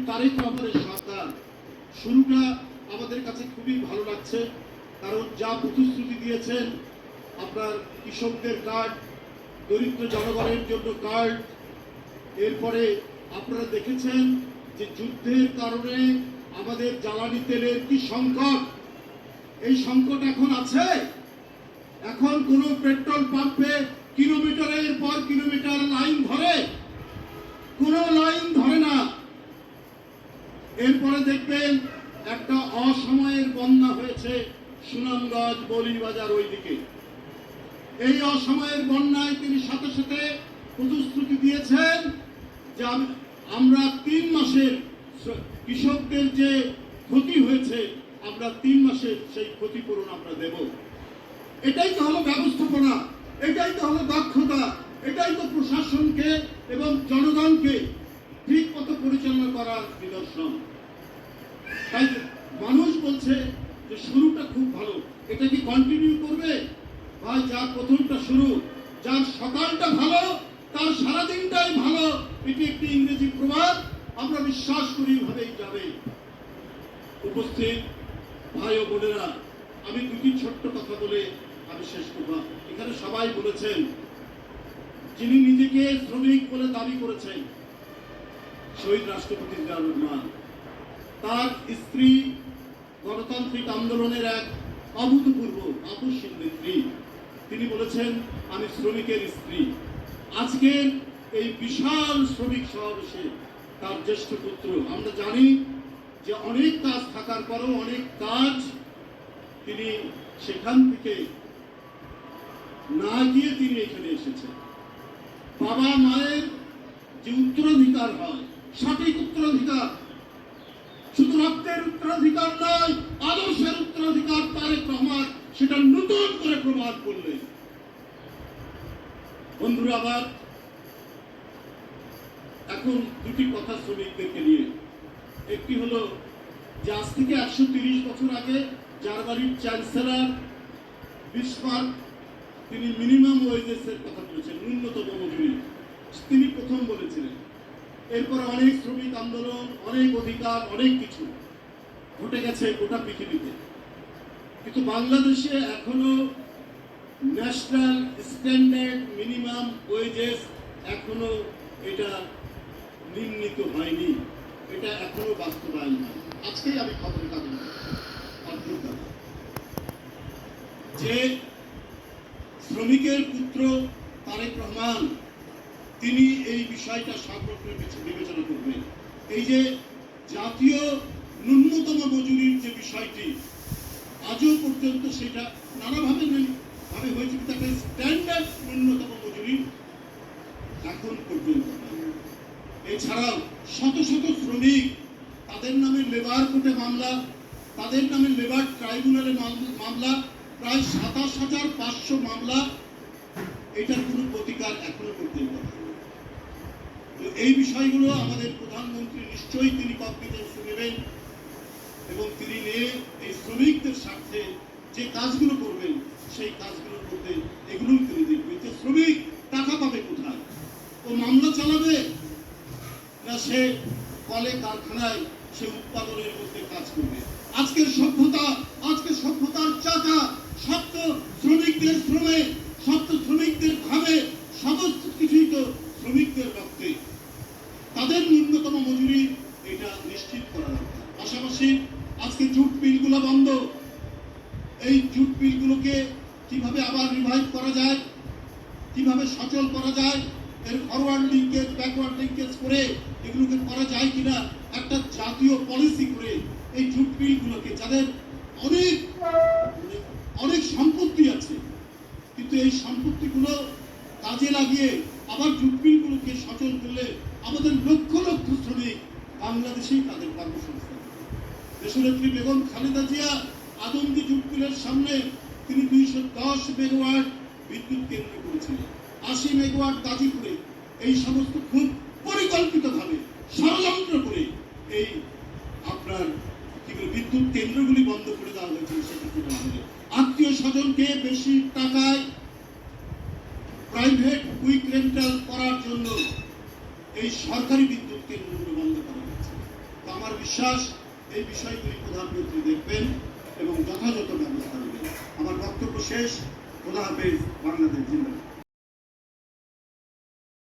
তারেক রহমানের সরকার শুরুটা আমাদের কাছে খুবই ভালো লাগছে, কারণ যা প্রতিশ্রুতি দিয়েছেন, আপনার কৃষকদের কার্ড, দরিদ্র জনগণের জন্য কার্ড, এরপরে আপনারা দেখেছেন যে যুদ্ধের কারণে আমাদের জ্বালানি তেলের কি সংকট, এই সংকট এখন আছে। এখন কোনো পেট্রোল পাম্পে কিলোমিটারের পর কিলোমিটার লাইন ধরে, কোনো লাইন ধরে না। এরপরে দেখবেন একটা অসময়ের বন্যা হয়েছে সুনামগঞ্জ, বলিবাজার ওইদিকে। এই অসময়ের বন্যায় তিনি সাথে সাথে প্রতিশ্রুতি দিয়েছেন যে আমরা 3 মাসের কৃষকদের যে ক্ষতি হয়েছে, আমরা 3 মাসের সেই ক্ষতিপূরণ আমরা দেব। এটাই তো হলো ব্যবস্থাপনা, এটাই তো হলো দক্ষতা, এটাই তো প্রশাসনকে এবং জনগণকে ঠিক মতো পরিচালনা করার নিদর্শন। তাই মানুষ বলছে যে শুরুটা খুব ভালো, এটা কি কন্টিনিউ করবে? ভাই, যার প্রথমটা শুরু, যার সকালটা ভালো তার সারাদিনটাই ভালো, এটি একটি ইংরেজি প্রবাদ। আমরা বিশ্বাস করি ভাবেই যাবে। উপস্থিত ভাই ও বোনেরা, আমি দুটি ছোট্ট কথা বলে আমি শেষ করব। এখানে সবাই বলেছেন, যিনি নিজেকে শ্রমিক বলে দাবি করেছেন শহীদ রাষ্ট্রপতি জিয়াউর রহমান, তার স্ত্রী গণতান্ত্রিক আন্দোলনের এক অভূতপূর্ব আপসীন নেত্রী, তিনি বলেছেন আমি শ্রমিকের স্ত্রী। আজকের এই বিশাল শ্রমিক সমাবেশে তার জ্যেষ্ঠ পুত্র, আমরা জানি যে অনেক কাজ থাকার পরও অনেক কাজ তিনি সেখান থেকে না গিয়ে তিনি এখানে এসেছেন। বাবা মায়ের যে উত্তরাধিকার হয়, সঠিক উত্তরাধিকার, শুধু রক্তের উত্তরাধিকার নয়, আদর্শের উত্তরাধিকার তারেক রহমান সেটা নতুন করে প্রমাণ করলেন। বন্ধুরা, আবার এখন দুটি কথা শ্রমিকদেরকে নিয়ে। একটি হলো যে আজ থেকে 130 বছর আগে জার্মানির চ্যান্সেলর বিসমার্ক তিনি মিনিমাম ওয়েজেসের কথা বলেছেন, ন্যূনতম মজুরি তিনি প্রথম বলেছিলেন। এরপরে অনেক শ্রমিক আন্দোলন, অনেক অধিকার, অনেক কিছু ঘটে গেছে গোটা পৃথিবীতে, কিন্তু বাংলাদেশে এখনো ন্যাশনাল স্ট্যান্ডার্ড মিনিমাম ওয়েজেস এখনো এটা নির্ণীত হয়নি, এটা এখনো বাস্তবায়ন হয়। আজকেই আমি খবরের কাগজে যে শ্রমিকের পুত্র তারেক রহমান তিনি এই বিষয়টা সর্বত্র বিবেচনা করবেন। এই যে জাতীয় ন্যূনতম মজুরির যে বিষয়টি, আজও পর্যন্ত সেটা নানাভাবে হয়েছে, তাকে স্ট্যান্ডার্ড ন্যূনতম মজুরি এখন পর্যন্ত। এছাড়াও শত শত শ্রমিক, তাদের নামে লেবার কোর্টে মামলা, তাদের নামে লেবার ট্রাইব্যুনালে মামলা, প্রায় 27,500 মামলা, এটার কোনো প্রতিকার এখনো পর্যন্ত। তো এই বিষয়গুলো আমাদের প্রধানমন্ত্রী নিশ্চয়ই তিনি কনফিডেন্স নেবেন এবং তিনি নিয়ে এই শ্রমিকদের স্বার্থে যে কাজগুলো করবেন সেই কাজগুলো করবেন, এগুলোই তিনি দেখবেন। যে শ্রমিক টাকা পাবে কোথায়? ও মামলা চালাবে না সে কলে কারখানায় সে উৎপাদনের মধ্যে কাজ করবে? আজকের সভ্যতার চাকা সত্য শ্রমিকদের শ্রমে, সত্য শ্রমিকদের ভাবে, সমস্ত কিছুই তো শ্রমিকদের রক্তে। তাদের ন্যূনতম মজুরি এটা নিশ্চিত করা দরকার। পাশাপাশি আজকে জুট মিলগুলো বন্ধ, এই জুট মিলগুলোকে কিভাবে আবার রিভাইভ করা যায়, কিভাবে সচল করা যায়, এর ফরওয়ার্ড লিঙ্কেজ, ব্যাকওয়ার্ড লিঙ্কেজ করে এগুলোকে করা যায় কিনা একটা জাতীয় পলিসি করে এই জুট মিলগুলোকে, যাদের অনেক অনেক সম্পত্তি আছে, কিন্তু এই সম্পত্তিগুলো কাজে লাগিয়ে আবার জুট মিলগুলোকে সচল করলে আমাদের লক্ষ লক্ষ শ্রমিক বাংলাদেশেই তাদের কর্মসংস্থান। দেশনেত্রী বেগম খালেদা জিয়া আদমদি জুট মিলের সামনে তিনি 210 মেগাওয়াট বিদ্যুৎ কেন্দ্র করেছিলেন, 80 মেগাওয়াট গাজীপুরে। এই সমস্ত খুব পরিকল্পিতভাবে ষড়যন্ত্র করে এই আপনার বিদ্যুৎ কেন্দ্রগুলি বন্ধ করে দেওয়া হয়েছিল। সেক্ষেত্রে আত্মীয় স্বজনকে বেশি টাকায় প্রাইভেট কুইক রেন্টাল করার জন্য এই সরকারি বিদ্যুৎ কেন্দ্রগুলো বন্ধ করা হয়েছে। আমার বিশ্বাস এই বিষয়গুলি প্রধানমন্ত্রী দেখবেন এবং যথাযথ ব্যবস্থা নেবেন। আমার বক্তব্য শেষ। খোদা হাফেজ। বাংলাদেশ জিন্দাবাদ।